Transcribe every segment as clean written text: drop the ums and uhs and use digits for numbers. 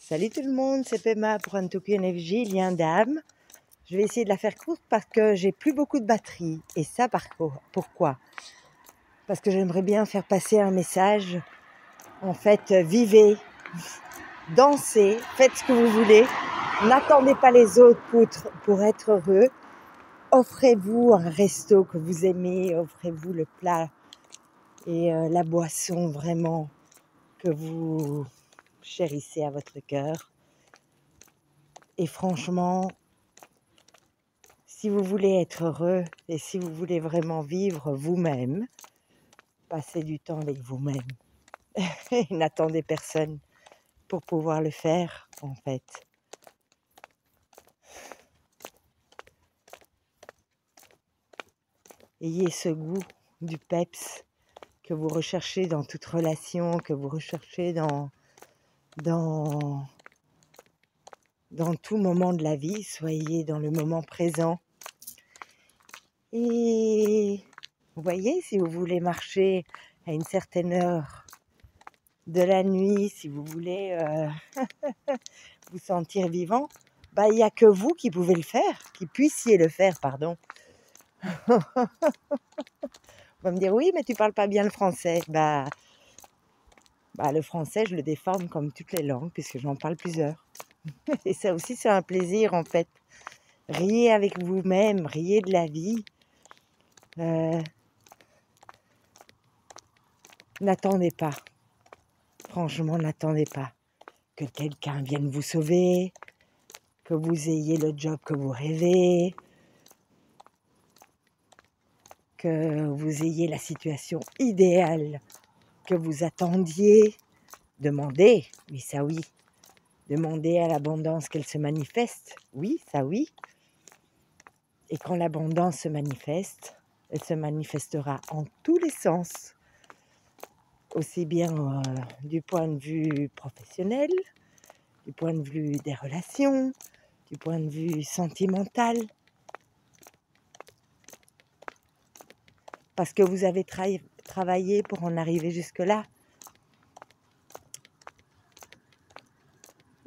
Salut tout le monde, c'est Pema pour Untoku NFJ, lien d'âme. Je vais essayer de la faire courte parce que j'ai plus beaucoup de batterie. Et ça, pourquoi? Parce que j'aimerais bien faire passer un message. En fait, vivez, dansez, faites ce que vous voulez. N'attendez pas les autres pour être heureux. Offrez-vous un resto que vous aimez, offrez-vous le plat et la boisson vraiment que vous chérissez à votre cœur. Et franchement, si vous voulez être heureux et si vous voulez vraiment vivre vous-même, passez du temps avec vous-même. Et n'attendez personne pour pouvoir le faire, en fait. Ayez ce goût du peps que vous recherchez dans toute relation, que vous recherchez dans tout moment de la vie. Soyez dans le moment présent. Et vous voyez, si vous voulez marcher à une certaine heure de la nuit, si vous voulez vous sentir vivant, il n'y a que vous qui pouvez le faire, qui puissiez le faire, pardon. On va me dire, oui, mais tu parles pas bien le français. Le français, je le déforme comme toutes les langues, puisque j'en parle plusieurs. Et ça aussi, c'est un plaisir, en fait. Riez avec vous-même, riez de la vie. N'attendez pas. Franchement, n'attendez pas que quelqu'un vienne vous sauver, que vous ayez le job que vous rêvez, que vous ayez la situation idéale que vous attendiez. Demandez, oui, ça oui. Demandez à l'abondance qu'elle se manifeste, oui, ça oui. Et quand l'abondance se manifeste, elle se manifestera en tous les sens, aussi bien du point de vue professionnel, du point de vue des relations, du point de vue sentimental. Parce que vous avez travaillé pour en arriver jusque-là.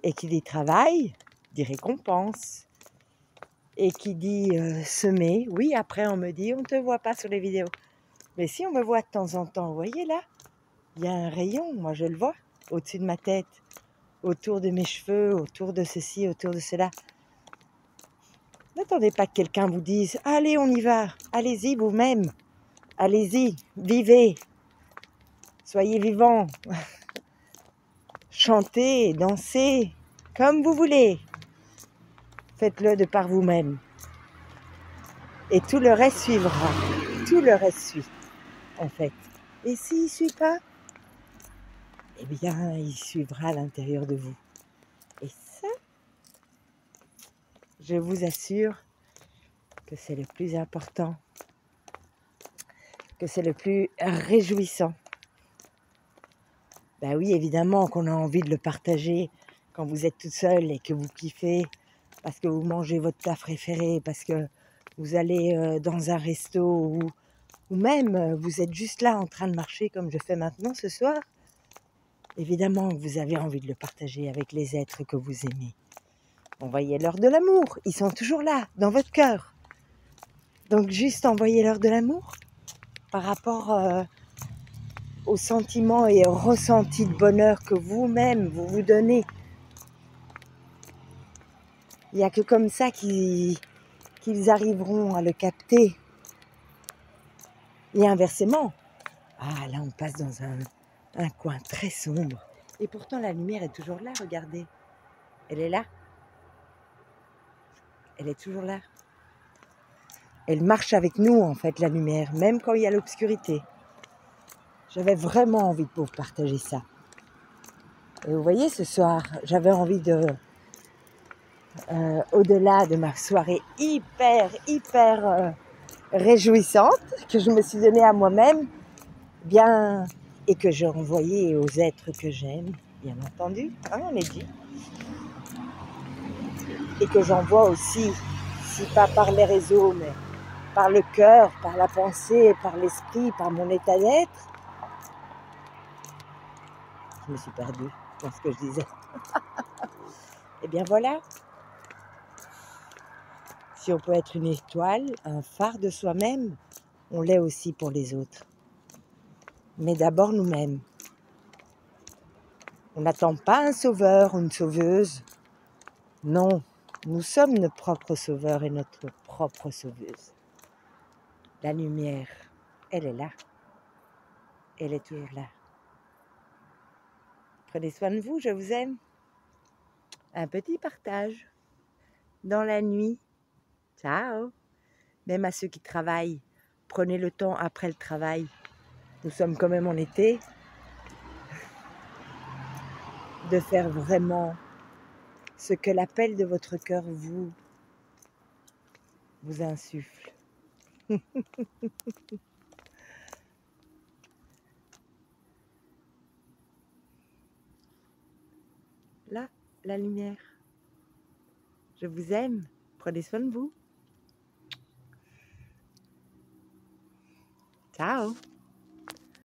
Et qui dit travail, dit récompense. Et qui dit semer, oui, après on me dit, on ne te voit pas sur les vidéos. Mais si on me voit de temps en temps, vous voyez là, il y a un rayon, moi je le vois, au-dessus de ma tête, autour de mes cheveux, autour de ceci, autour de cela. N'attendez pas que quelqu'un vous dise, allez, on y va, allez-y vous-même, allez-y, vivez, soyez vivants, chantez, dansez, comme vous voulez. Faites-le de par vous-même. Et tout le reste suivra. Tout le reste suit, en fait. Et s'il ne suit pas, eh bien, il suivra à l'intérieur de vous. Et ça, je vous assure que c'est le plus important, que c'est le plus réjouissant. Ben oui, évidemment qu'on a envie de le partager quand vous êtes toute seule et que vous kiffez, parce que vous mangez votre plat préféré, parce que vous allez dans un resto ou même vous êtes juste là en train de marcher comme je fais maintenant ce soir. Évidemment que vous avez envie de le partager avec les êtres que vous aimez. Envoyez-leur de l'amour, ils sont toujours là, dans votre cœur. Donc juste envoyez-leur de l'amour par rapport aux sentiments et aux ressentis de bonheur que vous-même vous donnez. Il n'y a que comme ça qu'ils arriveront à le capter. Et inversement, là on passe dans un coin très sombre. Et pourtant la lumière est toujours là, regardez. Elle est là. Elle est toujours là. Elle marche avec nous en fait, la lumière, même quand il y a l'obscurité. J'avais vraiment envie de vous partager ça. Et vous voyez, ce soir, j'avais envie de, au-delà de ma soirée hyper réjouissante que je me suis donnée à moi-même, bien, et que j'ai envoyé aux êtres que j'aime, bien entendu, on est dit, et que j'envoie aussi, si pas par les réseaux, mais par le cœur, par la pensée, par l'esprit, par mon état d'être. Je me suis perdue dans ce que je disais. Eh bien voilà, si on peut être une étoile, un phare de soi-même, on l'est aussi pour les autres. Mais d'abord nous-mêmes. On n'attend pas un sauveur ou une sauveuse. Non, nous sommes nos propres sauveurs et notre propre sauveuse. La lumière, elle est là. Elle est toujours là. Prenez soin de vous, je vous aime. Un petit partage dans la nuit. Ciao. Même à ceux qui travaillent, prenez le temps après le travail. Nous sommes quand même en été. De faire vraiment ce que l'appel de votre cœur vous insuffle. Là, la lumière. Je vous aime. Prenez soin de vous. Ciao.